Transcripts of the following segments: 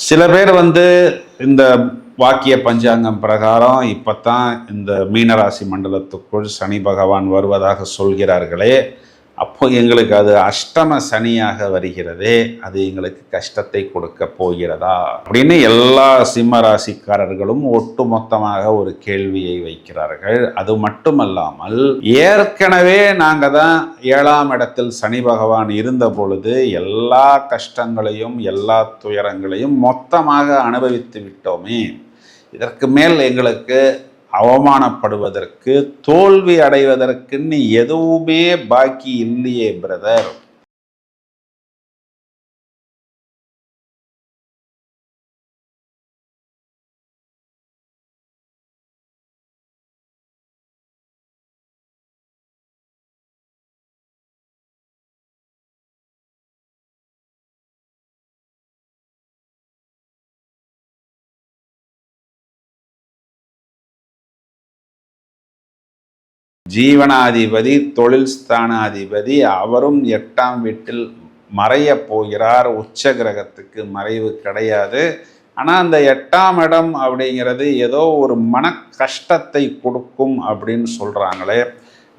சில பேர் இந்த வாக்கிய பஞ்சாங்கம் பிரகாரம் இப்பத்தான் இந்த மீனராசி மண்டலத்துக்குள் சனி பகவான் வருவதாக சொல்கிறார்களே, அப்போ எங்களுக்கு அது அஷ்டம சனியாக வருகிறதே, அது எங்களுக்கு கஷ்டத்தை கொடுக்க போகிறதா அப்படின்னு எல்லா சிம்ம ராசிக்காரர்களும் ஒட்டுமொத்தமாக ஒரு கேள்வியை வைக்கிறார்கள். அது மட்டுமல்லாமல் ஏற்கனவே நாங்கள் தான் 7ஆம் இடத்தில் சனி பகவான் இருந்த பொழுது எல்லா கஷ்டங்களையும் எல்லா துயரங்களையும் மொத்தமாக அனுபவித்து விட்டோமே, இதற்கு மேல் எங்களுக்கு அவமானப்படுவதற்கு தோல்வி அடைவதற்குன்னு எதுவுமே பாக்கி இல்லையே பிரதர். ஜீவனாதிபதி தொழில் ஸ்தானாதிபதி அவரும் 8ஆம் வீட்டில் மறைய போகிறார். உச்ச கிரகத்துக்கு மறைவு கிடையாது. ஆனால் அந்த 8ஆம் இடம் அப்படிங்கிறது ஏதோ ஒரு மன கஷ்டத்தை கொடுக்கும் அப்படின்னு சொல்கிறாங்களே.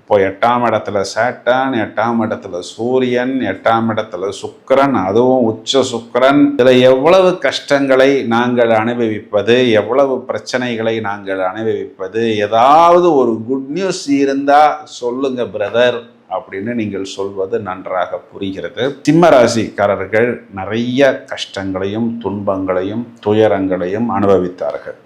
இப்போ 8ஆம் இடத்துல சேட்டன், 8ஆம் இடத்துல சூரியன், 8ஆம் இடத்துல சுக்கிரன், அதுவும் உச்ச சுக்கிரன். இதில் எவ்வளவு கஷ்டங்களை நாங்கள் அனுபவிப்பது, எவ்வளவு பிரச்சனைகளை நாங்கள் அனுபவிப்பது. ஏதாவது ஒரு குட் நியூஸ் இருந்தால் சொல்லுங்க பிரதர் அப்படின்னு நீங்கள் சொல்வது நன்றாக புரிகிறது. சிம்ம ராசிக்காரர்கள் நிறைய கஷ்டங்களையும் துன்பங்களையும் துயரங்களையும் அனுபவித்தார்கள்.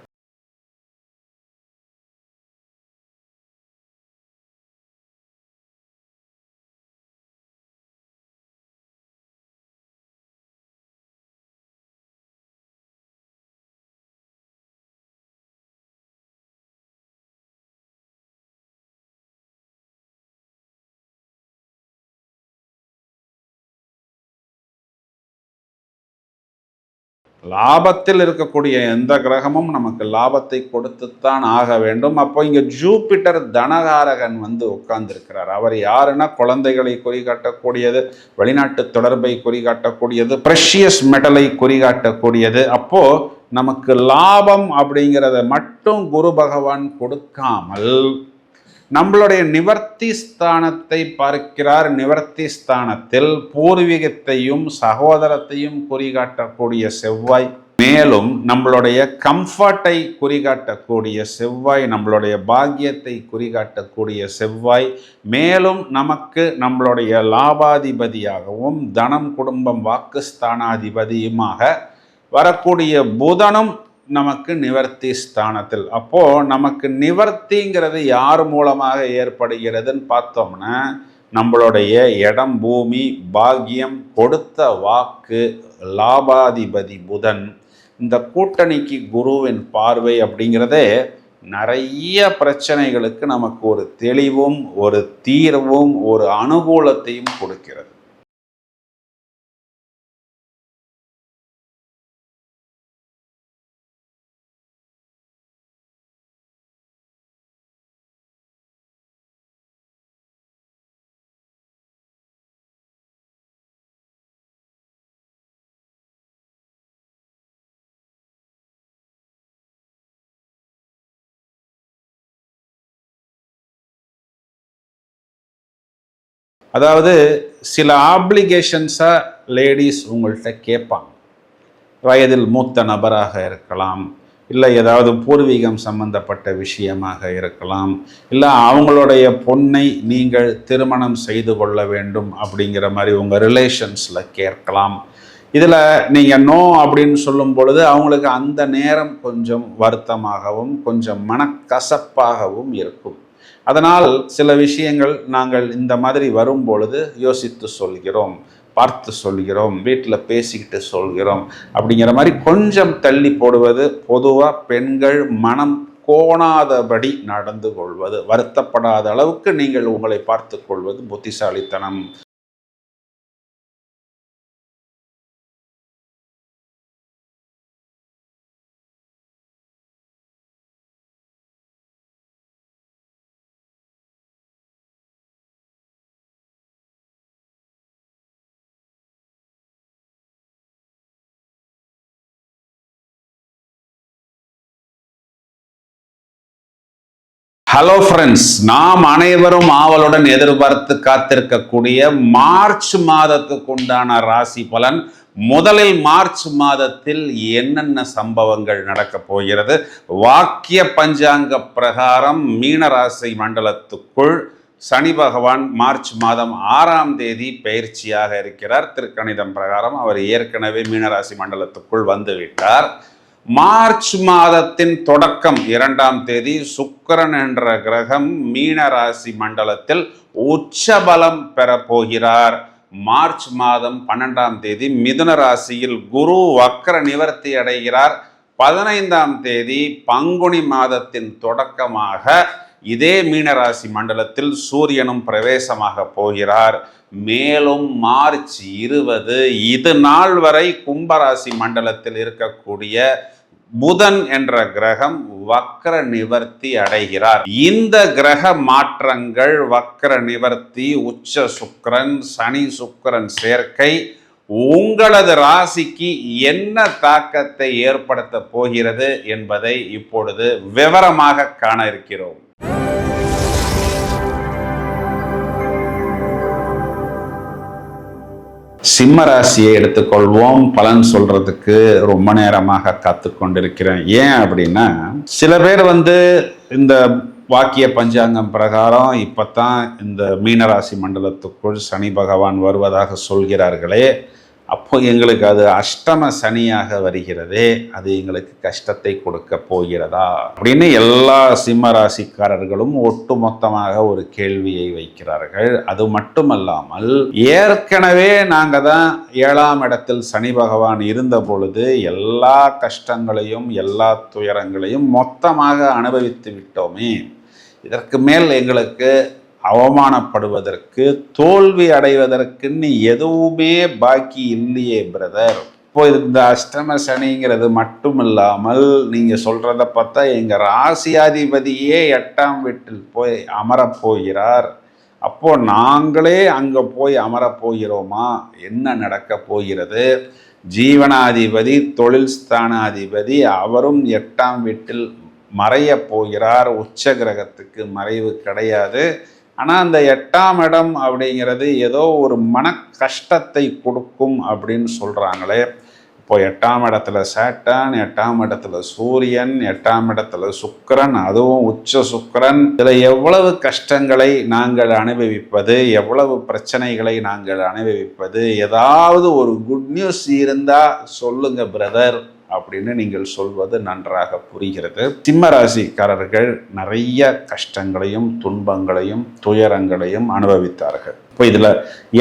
லாபத்தில் இருக்கக்கூடிய எந்த கிரகமும் நமக்கு லாபத்தை கொடுத்துத்தான் ஆக வேண்டும். அப்போ இங்கே ஜூபிட்டர் தனகாரகன் உட்கார்ந்துருக்கிறார். அவர் யாருன்னா குழந்தைகளை குறிகாட்டக்கூடியது, வெளிநாட்டு தொடர்பை குறிகாட்டக்கூடியது, ப்ரெஷியஸ் மெட்டலை குறிகாட்டக்கூடியது. அப்போ நமக்கு லாபம் அப்படிங்கிறத மட்டும் குரு பகவான் கொடுக்காமல் நம்மளுடைய நிவர்த்தி ஸ்தானத்தை பார்க்கிறார். நிவர்த்தி ஸ்தானத்தில் பூர்வீகத்தையும் சகோதரத்தையும் குறிகாட்டக்கூடிய செவ்வாய், மேலும் நம்மளுடைய கம்ஃபர்ட்டை குறிகாட்டக்கூடிய செவ்வாய், நம்மளுடைய பாக்கியத்தை குறிகாட்டக்கூடிய செவ்வாய், மேலும் நமக்கு நம்மளுடைய லாபாதிபதியாகவும் தனம் குடும்பம் வாக்குஸ்தானாதிபதியுமாக வரக்கூடிய புதனும் நமக்கு நிவர்த்தி ஸ்தானத்தில். அப்போ நமக்கு நிவர்த்திங்கிறது யார் மூலமாக ஏற்படுகிறதுன்னு பார்த்தோம்னா, நம்மளுடைய இடம், பூமி, பாக்கியம், கொடுத்த வாக்கு, லாபாதிபதி புதன், இந்த கூட்டணிக்கு குருவின் பார்வை அப்படிங்கிறதே நிறைய பிரச்சனைகளுக்கு நமக்கு ஒரு தெளிவும் ஒரு தீர்வும் ஒரு அனுகூலத்தையும் கொடுக்கிறது. அதாவது சில ஆப்ளிகேஷன்ஸாக லேடிஸ் உங்கள்கிட்ட கேட்பாங்க. வயதில் மூத்த நபராக இருக்கலாம், இல்லை ஏதாவது பூர்வீகம் சம்பந்தப்பட்ட விஷயமாக இருக்கலாம், இல்லை அவங்களுடைய பொண்ணை நீங்கள் திருமணம் செய்து கொள்ள வேண்டும் அப்படிங்கிற மாதிரி உங்கள் ரிலேஷன்ஸில் கேட்கலாம். இதில் நீங்கள் நோ அப்படின்னு சொல்லும் பொழுது அவங்களுக்கு அந்த நேரம் கொஞ்சம் வருத்தமாகவும் கொஞ்சம் மனக்கசப்பாகவும் இருக்கும். அதனால் சில விஷயங்கள் நாங்கள் இந்த மாதிரி வரும் பொழுது யோசித்து சொல்கிறோம், பார்த்து சொல்கிறோம், வீட்டில் பேசிக்கிட்டு சொல்கிறோம் அப்படிங்கிற மாதிரி கொஞ்சம் தள்ளி போடுவது. பொதுவாக பெண்கள் மனம் கோணாதபடி நடந்து கொள்வது, வருத்தப்படாத அளவுக்கு நீங்கள் உங்களை பார்த்து கொள்வது புத்திசாலித்தனம். ஹலோ ஃப்ரெண்ட்ஸ், நாம் அனைவரும் ஆவலுடன் எதிர்பார்த்து காத்திருக்கக்கூடிய மார்ச் மாதத்துக்கு உண்டான ராசி பலன். முதலில் மார்ச் மாதத்தில் என்னென்ன சம்பவங்கள் நடக்க போகிறது? வாக்கிய பஞ்சாங்க பிரகாரம் மீன ராசி மண்டலத்துக்குள் சனி பகவான் மார்ச் மாதம் 6ஆம் தேதி பயிற்சியாக இருக்கிறார். திருக்கணிதம் பிரகாரம் அவர் ஏற்கனவே மீனராசி மண்டலத்துக்குள் வந்துவிட்டார். மார்ச் மாதத்தின் தொடக்கம் 2ஆம் தேதி சுக்கிரன் என்ற கிரகம் மீன ராசி மண்டலத்தில் உச்சபலம் பெற போகிறார். மார்ச் மாதம் 12ஆம் தேதி மிதுன ராசியில் குரு வக்ர நிவர்த்தி அடைகிறார். 15ஆம் தேதி பங்குனி மாதத்தின் தொடக்கமாக இதே மீனராசி மண்டலத்தில் சூரியனும் பிரவேசமாக போகிறார். மேலும் மார்ச் 20 இது நாள் வரை கும்பராசி மண்டலத்தில் இருக்கக்கூடிய புதன் என்ற கிரகம் வக்ர நிவர்த்தி அடைகிறார். இந்த கிரக மாற்றங்கள், வக்ர நிவர்த்தி, உச்ச சுக்கிரன், சனி சுக்கிரன் சேர்க்கை உங்களது ராசிக்கு என்ன தாக்கத்தை ஏற்படுத்த போகிறது என்பதை இப்பொழுது விவரமாக காண இருக்கிறோம். சிம்ம ராசியை எடுத்துக்கொள்வோம். பலன் சொல்றதுக்கு ரொம்ப நேரமாக காத்து கொண்டிருக்கிறேன். ஏன் அப்படின்னா, சில பேர் இந்த வாக்கிய பஞ்சாங்கம் பிரகாரம் இப்பத்தான் இந்த மீனராசி மண்டலத்துக்குள் சனி பகவான் வருவதாக சொல்கிறார்களே, அப்போ எங்களுக்கு அது அஷ்டம சனியாக வருகிறதே, அது எங்களுக்கு கஷ்டத்தை கொடுக்க போகிறதா அப்படின்னு எல்லா சிம்ம ராசிக்காரர்களும் ஒட்டுமொத்தமாக ஒரு கேள்வியை வைக்கிறார்கள். அது மட்டுமல்லாமல், ஏற்கனவே நாங்கள் தான் 7ஆம் இடத்தில் சனி பகவான் இருந்த பொழுது எல்லா கஷ்டங்களையும் எல்லா துயரங்களையும் மொத்தமாக அனுபவித்து விட்டோமே, இதற்கு மேல் எங்களுக்கு அவமானப்படுவதற்கு, தோல்வி அடைவதற்குன்னு எதுவுமே பாக்கி இல்லையே பிரதர். இப்போ இந்த அஷ்டம சனிங்கிறது மட்டும் இல்லாமல், நீங்க சொல்றத பார்த்தா எங்க ராசியாதிபதியே 8ஆம் வீட்டில் போய் அமரப்போகிறார். அப்போ நாங்களே அங்க போய் அமரப்போகிறோமா? என்ன நடக்க போகிறது? ஜீவனாதிபதி, தொழில் ஸ்தானாதிபதி அவரும் 8ஆம் வீட்டில் மறைய போகிறார். உச்ச கிரகத்துக்கு மறைவு கிடையாது. ஆனால் அந்த 8ஆம் இடம் அப்படிங்கிறது ஏதோ ஒரு மன கஷ்டத்தை கொடுக்கும் அப்படின்னு சொல்கிறாங்களே. இப்போ 8ஆம் இடத்துல சேட்டன், 8ஆம் இடத்துல சூரியன், 8ஆம் இடத்துல சுக்கிரன், அதுவும் உச்ச சுக்கிரன். இதில் எவ்வளவு கஷ்டங்களை நாங்கள் அனுபவிப்பது, எவ்வளவு பிரச்சனைகளை நாங்கள் அனுபவிப்பது? ஏதாவது ஒரு குட் நியூஸ் இருந்தால் சொல்லுங்க பிரதர் அப்படின்னு நீங்கள் சொல்வது நன்றாக புரிகிறது. சிம்ம ராசிக்காரர்கள் நிறைய கஷ்டங்களையும் துன்பங்களையும் துயரங்களையும் அனுபவித்தார்கள். இப்போ இதில்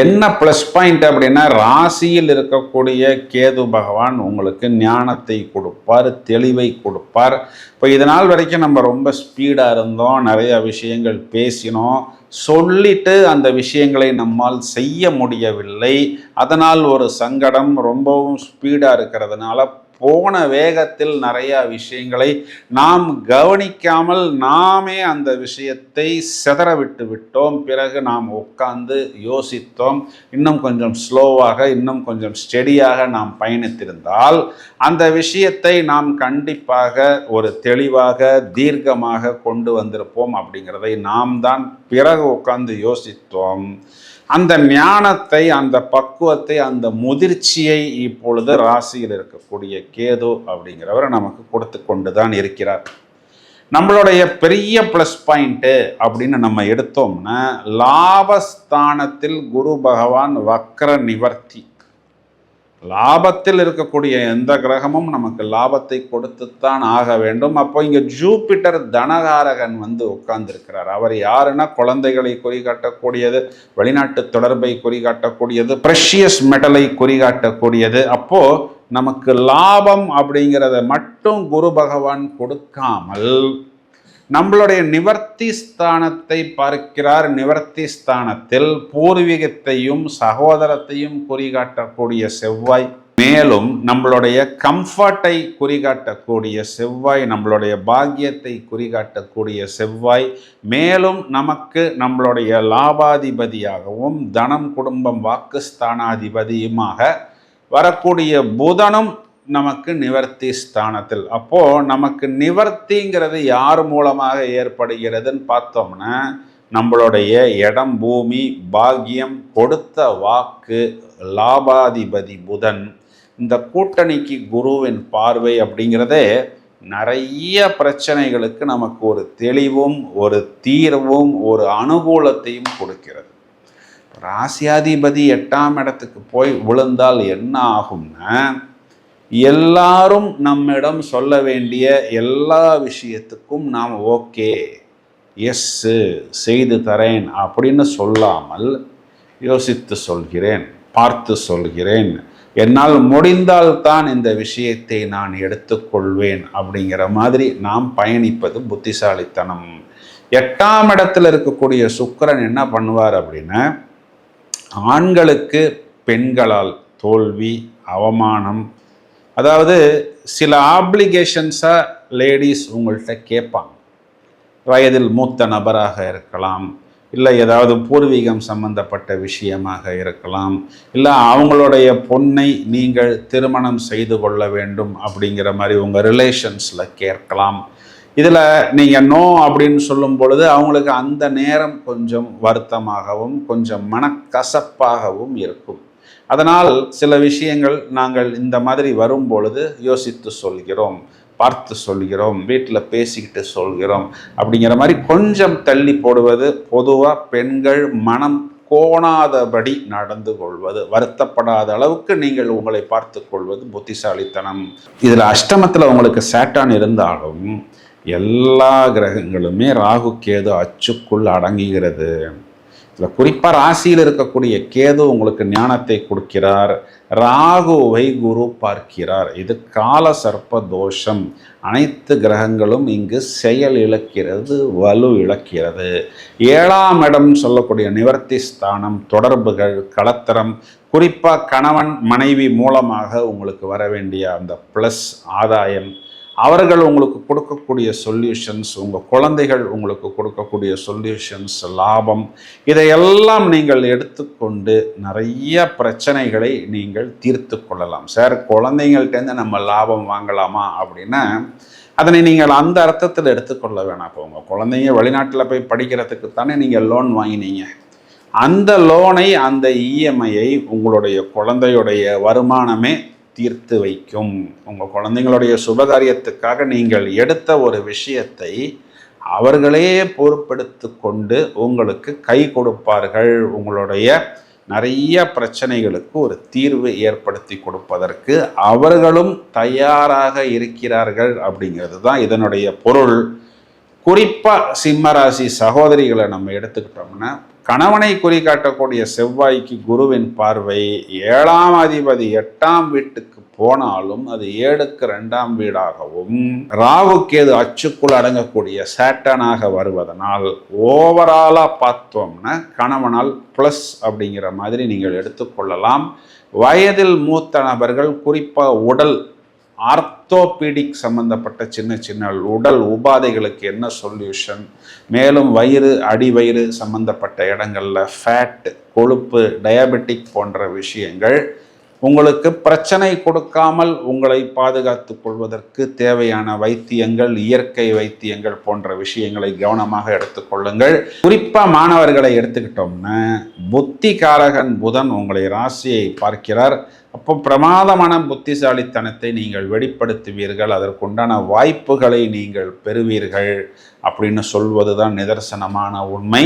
என்ன ப்ளஸ் பாயிண்ட் அப்படின்னா, ராசியில் இருக்கக்கூடிய கேது பகவான் உங்களுக்கு ஞானத்தை கொடுப்பார், தெளிவை கொடுப்பார். இப்போ இதனால் வரைக்கும் நம்ம ரொம்ப ஸ்பீடாக இருந்தோம், நிறைய விஷயங்கள் பேசினோம், சொல்லிட்டு அந்த விஷயங்களை நம்மால் செய்ய முடியவில்லை. அதனால் ஒரு சங்கடம், ரொம்பவும் ஸ்பீடாக இருக்கிறதுனால போன வேகத்தில் நிறைய விஷயங்களை நாம் கவனிக்காமல் நாமே அந்த விஷயத்தை சிதற விட்டு விட்டோம். பிறகு நாம் உட்கார்ந்து யோசித்தோம். இன்னும் கொஞ்சம் ஸ்லோவாக, இன்னும் கொஞ்சம் ஸ்டெடியாக நாம் பயணித்திருந்தால் அந்த விஷயத்தை நாம் கண்டிப்பாக ஒரு தெளிவாக தீர்க்கமாக கொண்டு வந்திருப்போம் அப்படிங்கிறதை நாம் தான் பிறகு உட்கார்ந்து யோசித்தோம். அந்த ஞானத்தை, அந்த பக்குவத்தை, அந்த முதிர்ச்சியை இப்பொழுது ராசியில் இருக்கக்கூடிய கேது அப்படிங்கிறவர் நமக்கு கொடுத்து கொண்டு தான் இருக்கிறார். நம்மளுடைய பெரிய ப்ளஸ் பாயிண்ட்டு அப்படின்னு நம்ம எடுத்தோம்னா, லாபஸ்தானத்தில் குரு பகவான் வக்ர நிவர்த்தி. லாபத்தில் இருக்கக்கூடிய எந்த கிரகமும் நமக்கு லாபத்தை கொடுத்துத்தான் ஆக வேண்டும். அப்போ இங்கே ஜூபிட்டர் தனகாரகன் உட்கார்ந்துருக்கிறார். அவர் யாருன்னா, குழந்தைகளை குறிகாட்டக்கூடியது, வெளிநாட்டு தொடர்பை குறிகாட்டக்கூடியது, ப்ரெஷியஸ் மெட்டலை குறிகாட்டக்கூடியது. அப்போ நமக்கு லாபம் அப்படிங்கிறத மட்டும் குரு பகவான் கொடுக்காமல் நம்மளுடைய நிவர்த்தி ஸ்தானத்தை பார்க்கிறார். நிவர்த்தி ஸ்தானத்தில் பூர்வீகத்தையும் சகோதரத்தையும் குறிகாட்டக்கூடிய செவ்வாய், மேலும் நம்மளுடைய கம்ஃபர்ட்டை குறிகாட்டக்கூடிய செவ்வாய், நம்மளுடைய பாக்கியத்தை குறிகாட்டக்கூடிய செவ்வாய், மேலும் நமக்கு நம்மளுடைய லாபாதிபதியாகவும் தனம் குடும்பம் வாக்குஸ்தானாதிபதியுமாக வரக்கூடிய புதனும் நமக்கு நிவர்த்தி ஸ்தானத்தில். அப்போ நமக்கு நிவர்த்திங்கிறது யார் மூலமாக ஏற்படுகிறதுன்னு பார்த்தோம்னா, நம்மளுடைய இடம், பூமி, பாக்கியம், கொடுத்த வாக்கு, லாபாதிபதி புதன், இந்த கூட்டணிக்கு குருவின் பார்வை அப்படிங்கிறதே நிறைய பிரச்சனைகளுக்கு நமக்கு ஒரு தெளிவும் ஒரு தீர்வும் ஒரு அனுகூலத்தையும் கொடுக்கிறது. ராசியாதிபதி 8ஆம் இடத்துக்கு போய் விழுந்தால் என்ன ஆகும்னா, எல்லாரும் நம்மிடம் சொல்ல வேண்டிய எல்லா விஷயத்துக்கும் நாம் ஓகே, எஸ், செய்து தரேன் அப்படின்னு சொல்லாமல், யோசித்து சொல்கிறேன், பார்த்து சொல்கிறேன், என்னால் முடிந்தால்தான் இந்த விஷயத்தை நான் எடுத்துக்கொள்வேன் அப்படிங்கிற மாதிரி நாம் பயணிப்பது புத்திசாலித்தனம். 8ஆம் இடத்துல இருக்கக்கூடிய சுக்கிரன் என்ன பண்ணுவார் அப்படின்னா, ஆண்களுக்கு பெண்களால் தோல்வி, அவமானம், அதாவது சில ஆப்ளிகேஷன்ஸாக லேடிஸ் உங்கள்கிட்ட கேட்பாங்க. வயதில் மூத்த நபராக இருக்கலாம், இல்லை ஏதாவது பூர்வீகம் சம்பந்தப்பட்ட விஷயமாக இருக்கலாம், இல்லை அவங்களுடைய பொண்ணை நீங்கள் திருமணம் செய்து கொள்ள வேண்டும் அப்படிங்கிற மாதிரி உங்கள் ரிலேஷன்ஸில் கேட்கலாம். இதில் நீங்கள் நோ அப்படின்னு சொல்லும் பொழுது அவங்களுக்கு அந்த நேரம் கொஞ்சம் வருத்தமாகவும் கொஞ்சம் மனக்கசப்பாகவும் இருக்கும். அதனால் சில விஷயங்கள் நாங்கள் இந்த மாதிரி வரும் பொழுது யோசித்து சொல்கிறோம், பார்த்து சொல்கிறோம், வீட்டில் பேசிக்கிட்டு சொல்கிறோம் அப்படிங்கிற மாதிரி கொஞ்சம் தள்ளி போடுவது. பொதுவாக பெண்கள் மனம் கோணாதபடி நடந்து கொள்வது, வருத்தப்படாத அளவுக்கு நீங்கள் உங்களை பார்த்து கொள்வது புத்திசாலித்தனம். இதில் அஷ்டமத்தில் உங்களுக்கு சேட்டான் இருந்தாலும் எல்லா கிரகங்களுமே ராகு கேது அச்சுக்குள் அடங்குகிறது. இதில் குறிப்பாக ராசியில் இருக்கக்கூடிய கேது உங்களுக்கு ஞானத்தை கொடுக்கிறார், ராகுவை குரு பார்க்கிறார். இது கால சர்ப்ப தோஷம். அனைத்து கிரகங்களும் இங்கு செயல் இழக்கிறது, வலு இழக்கிறது. 7ஆம் இடம் சொல்லக்கூடிய நிவர்த்தி ஸ்தானம், தொடர்புகள், களத்திரம், குறிப்பாக கணவன் மனைவி மூலமாக உங்களுக்கு வர வேண்டிய அந்த ப்ளஸ் ஆதாயம், அவர்கள் உங்களுக்கு கொடுக்கக்கூடிய சொல்யூஷன்ஸ், உங்கள் குழந்தைகள் உங்களுக்கு கொடுக்கக்கூடிய சொல்யூஷன்ஸ், லாபம், இதையெல்லாம் நீங்கள் எடுத்துக்கொண்டு நிறைய பிரச்சனைகளை நீங்கள் தீர்த்து கொள்ளலாம். சார், குழந்தைங்கள்ட்டேருந்து நம்ம லாபம் வாங்கலாமா அப்படின்னா அதனை நீங்கள் அந்த அர்த்தத்தில் எடுத்துக்கொள்ள வேணாம். இப்போ உங்கள் குழந்தைங்க வெளிநாட்டில் போய் படிக்கிறதுக்கு தானே நீங்கள் லோன் வாங்கினீங்க. அந்த லோனை, அந்த இஎம்ஐயை உங்களுடைய குழந்தையுடைய வருமானமே தீர்த்து வைக்கும். உங்கள் குழந்தைங்களுடைய சுபகாரியத்துக்காக நீங்கள் எடுத்த ஒரு விஷயத்தை அவர்களே பொறுப்பெடுத்து கொண்டு உங்களுக்கு கை கொடுப்பார்கள். உங்களுடைய நிறைய பிரச்சனைகளுக்கு ஒரு தீர்வு ஏற்படுத்தி கொடுப்பதற்கு அவர்களும் தயாராக இருக்கிறார்கள் அப்படிங்கிறது தான் இதனுடைய பொருள். குறிப்பாக சிம்மராசி சகோதரிகளை நம்ம எடுத்துக்கிட்டோம்னா, கணவனை குறிகாட்டக்கூடிய செவ்வாய்க்கு குருவின் பார்வை 7ஆம் அதிபதி 8ஆம் வீட்டுக்கு போனாலும் அது 7க்கு 2ஆம் வீடாகவும், ராகு கேது அச்சுக்குள் அடங்கக்கூடிய சேட்டனாக வருவதனால் ஓவராலாக பார்த்தோம்னா கணவனால் ப்ளஸ் அப்படிங்கிற மாதிரி நீங்கள் எடுத்துக்கொள்ளலாம். வயதில் மூத்த நபர்கள், குறிப்பாக உடல் ஆர்த்தோபீடிக் சம்பந்தப்பட்ட சின்ன சின்ன உடல் உபாதைகளுக்கு என்ன சொல்யூஷன், மேலும் வயிறு, அடிவயிறு சம்பந்தப்பட்ட இடங்களில் ஃபேட், கொழுப்பு, டயபெட்டிக் போன்ற விஷயங்கள் உங்களுக்கு பிரச்சனை கொடுக்காமல் உங்களை பாதுகாத்து கொள்வதற்கு தேவையான வைத்தியங்கள், இயற்கை வைத்தியங்கள் போன்ற விஷயங்களை கவனமாக எடுத்துக்கொள்ளுங்கள். குறிப்பாக மாணவர்களை எடுத்துக்கிட்டோம்னா, புத்திகாரகன் புதன் உங்களை ராசியை பார்க்கிறார். அப்போ பிரமாதமான புத்திசாலித்தனத்தை நீங்கள் வெளிப்படுத்துவீர்கள், அதற்குண்டான வாய்ப்புகளை நீங்கள் பெறுவீர்கள் அப்படின்னு சொல்வது தான் நிதர்சனமான உண்மை.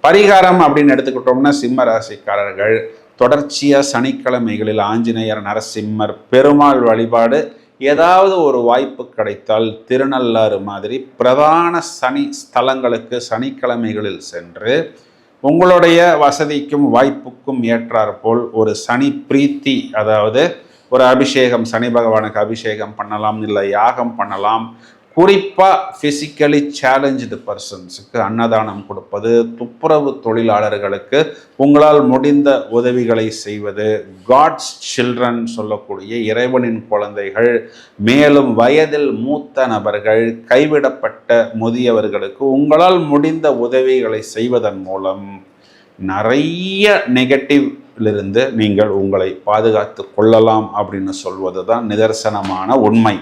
பரிகாரம் அப்படின்னு எடுத்துக்கிட்டோம்னா, சிம்ம ராசிக்காரர்கள் தொடர்ச்சியாக சனிக்கிழமைகளில் ஆஞ்சநேயர், நரசிம்மர், பெருமாள் வழிபாடு, ஏதாவது ஒரு வாய்ப்பு கிடைத்தால் திருநள்ளாறு மாதிரி பிரதான சனி ஸ்தலங்களுக்கு சனிக்கிழமைகளில் சென்று உங்களுடைய வசதிக்கும் வாய்ப்புக்கும் ஏற்றாற்போல் ஒரு சனி பிரீத்தி, அதாவது ஒரு அபிஷேகம், சனி பகவானுக்கு அபிஷேகம் பண்ணலாம், இல்லை யாகம் பண்ணலாம். குறிப்பாக ஃபிசிக்கலி சேலஞ்சு பர்சன்ஸுக்கு அன்னதானம் கொடுப்பது, துப்புரவு தொழிலாளர்களுக்கு உங்களால் முடிந்த உதவிகளை செய்வது, காட்ஸ் சில்ட்ரன் சொல்லக்கூடிய இறைவனின் குழந்தைகள், மேலும் வயதில் மூத்த நபர்கள், கைவிடப்பட்ட முதியவர்களுக்கு உங்களால் முடிந்த உதவிகளை செய்வதன் மூலம் நிறைய நெகட்டிவ் பிரச்சனைகளிலிருந்து நீங்கள் உங்களை பாதுகாத்து கொள்ளலாம் அப்படின்னு சொல்வது தான் நிதர்சனமான உண்மை.